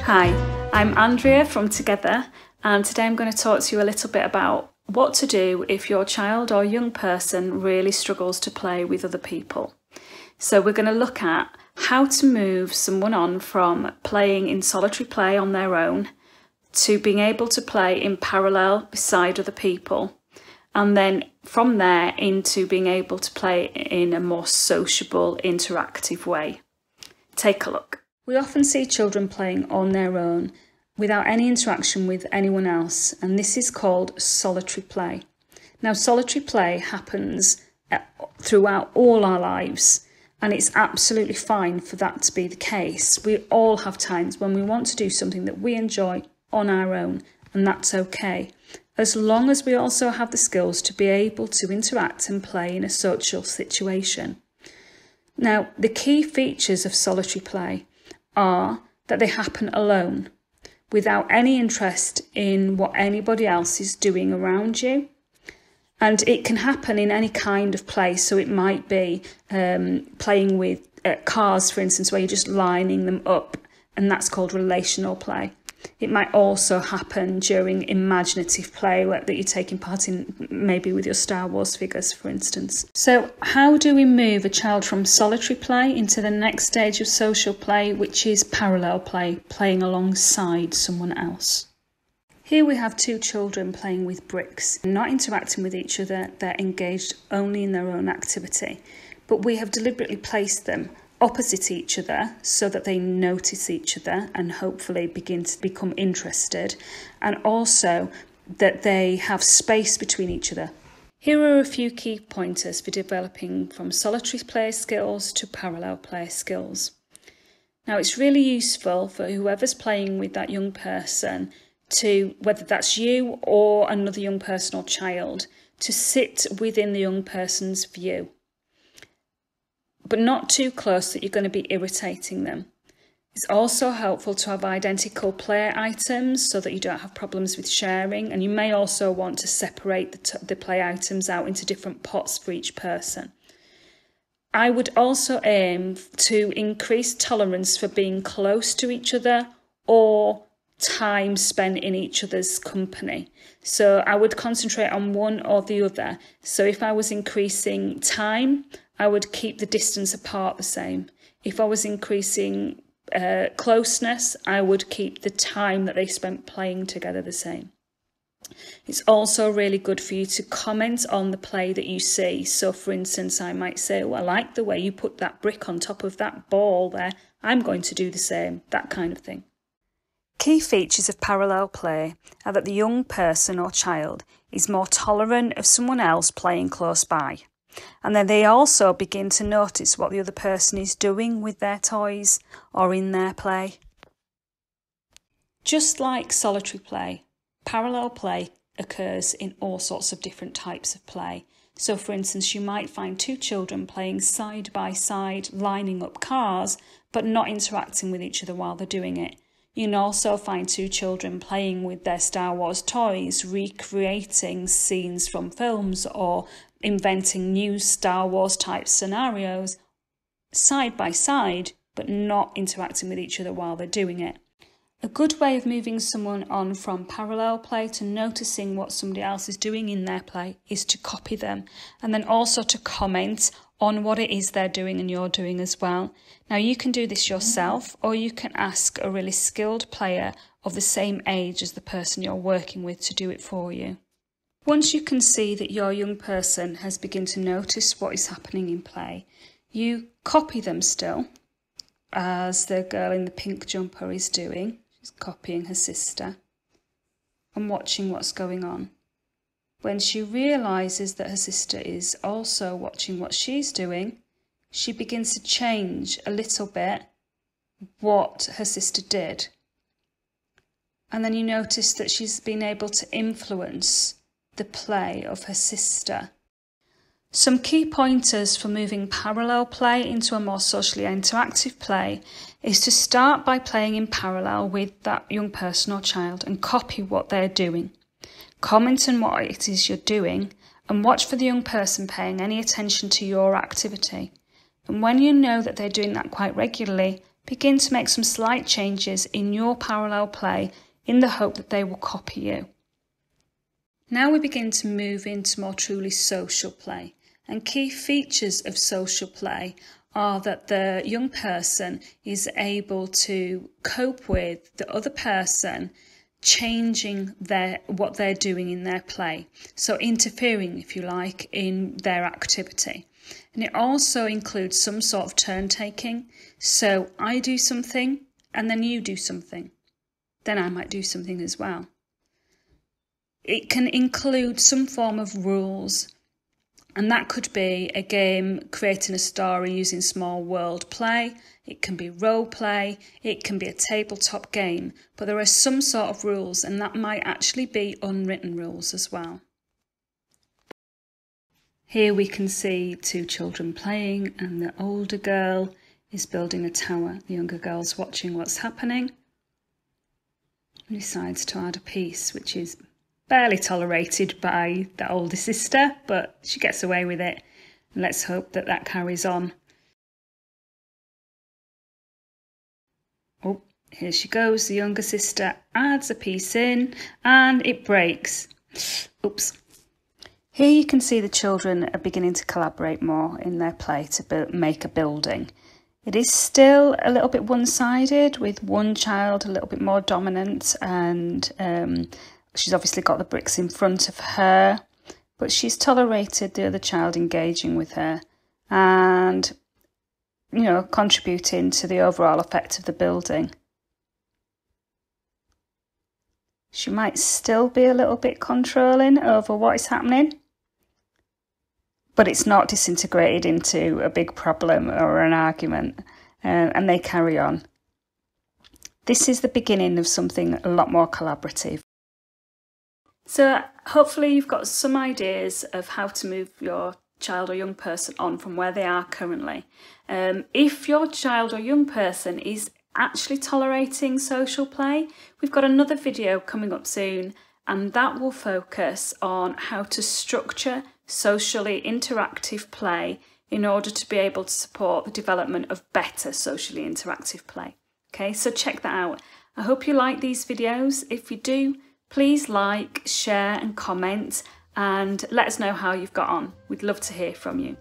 Hi, I'm Andrea from Together, and today I'm going to talk to you a little bit about what to do if your child or young person really struggles to play with other people. So we're going to look at how to move someone on from playing in solitary play on their own to being able to play in parallel beside other people, and then from there into being able to play in a more sociable, interactive way. Take a look. We often see children playing on their own without any interaction with anyone else, and this is called solitary play. Now, solitary play happens throughout all our lives, and it's absolutely fine for that to be the case. We all have times when we want to do something that we enjoy on our own, and that's okay, as long as we also have the skills to be able to interact and play in a social situation. Now, the key features of solitary play are that they happen alone, without any interest in what anybody else is doing around you. And it can happen in any kind of play. So it might be playing with cars, for instance, where you're just lining them up, and that's called relational play. It might also happen during imaginative play that you're taking part in, maybe with your Star Wars figures, for instance. So how do we move a child from solitary play into the next stage of social play, which is parallel play, playing alongside someone else? Here we have two children playing with bricks, not interacting with each other. They're engaged only in their own activity, but we have deliberately placed them opposite each other so that they notice each other and hopefully begin to become interested, and also that they have space between each other. Here are a few key pointers for developing from solitary play skills to parallel play skills. Now, it's really useful for whoever's playing with that young person to, whether that's you or another young person or child, to sit within the young person's view, but not too close that you're going to be irritating them. It's also helpful to have identical play items so that you don't have problems with sharing, and you may also want to separate the play items out into different pots for each person. I would also aim to increase tolerance for being close to each other or time spent in each other's company. So I would concentrate on one or the other. So if I was increasing time, I would keep the distance apart the same. If I was increasing closeness, I would keep the time that they spent playing together the same. It's also really good for you to comment on the play that you see. So for instance, I might say, oh, I like the way you put that brick on top of that ball there. I'm going to do the same, that kind of thing. Key features of parallel play are that the young person or child is more tolerant of someone else playing close by. And then they also begin to notice what the other person is doing with their toys or in their play. Just like solitary play, parallel play occurs in all sorts of different types of play. So for instance, you might find two children playing side by side, lining up cars, but not interacting with each other while they're doing it. You can also find two children playing with their Star Wars toys, recreating scenes from films or inventing new Star Wars type scenarios side by side, but not interacting with each other while they're doing it. A good way of moving someone on from parallel play to noticing what somebody else is doing in their play is to copy them, and then also to comment on what it is they're doing and you're doing as well. Now, you can do this yourself, or you can ask a really skilled player of the same age as the person you're working with to do it for you. Once you can see that your young person has begun to notice what is happening in play, you copy them still, as the girl in the pink jumper is doing. She's copying her sister and watching what's going on. When she realises that her sister is also watching what she's doing, she begins to change a little bit what her sister did. And then you notice that she's been able to influence the play of her sister. Some key pointers for moving parallel play into a more socially interactive play is to start by playing in parallel with that young person or child and copy what they're doing. Comment on what it is you're doing and watch for the young person paying any attention to your activity. And when you know that they're doing that quite regularly, begin to make some slight changes in your parallel play in the hope that they will copy you. Now we begin to move into more truly social play, and key features of social play are that the young person is able to cope with the other person changing what they're doing in their play, so interfering, if you like, in their activity. And it also includes some sort of turn taking, so I do something and then you do something, then I might do something as well. It can include some form of rules, and that could be a game creating a story using small world play. It can be role play, it can be a tabletop game, but there are some sort of rules, and that might actually be unwritten rules as well. Here we can see two children playing, and the older girl is building a tower. The younger girl's watching what's happening and decides to add a piece, which is barely tolerated by the older sister, but she gets away with it. And let's hope that that carries on. Oh, here she goes. The younger sister adds a piece in and it breaks. Oops. Here you can see the children are beginning to collaborate more in their play to make a building. It is still a little bit one-sided, with one child a little bit more dominant, and she's obviously got the bricks in front of her, but she's tolerated the other child engaging with her and, you know, contributing to the overall effect of the building. She might still be a little bit controlling over what is happening, but it's not disintegrated into a big problem or an argument, and they carry on. This is the beginning of something a lot more collaborative. So hopefully you've got some ideas of how to move your child or young person on from where they are currently. If your child or young person is actually tolerating social play, we've got another video coming up soon, and that will focus on how to structure socially interactive play in order to be able to support the development of better socially interactive play. Okay, so check that out. I hope you like these videos. If you do, please like, share and comment, and let us know how you've got on. We'd love to hear from you.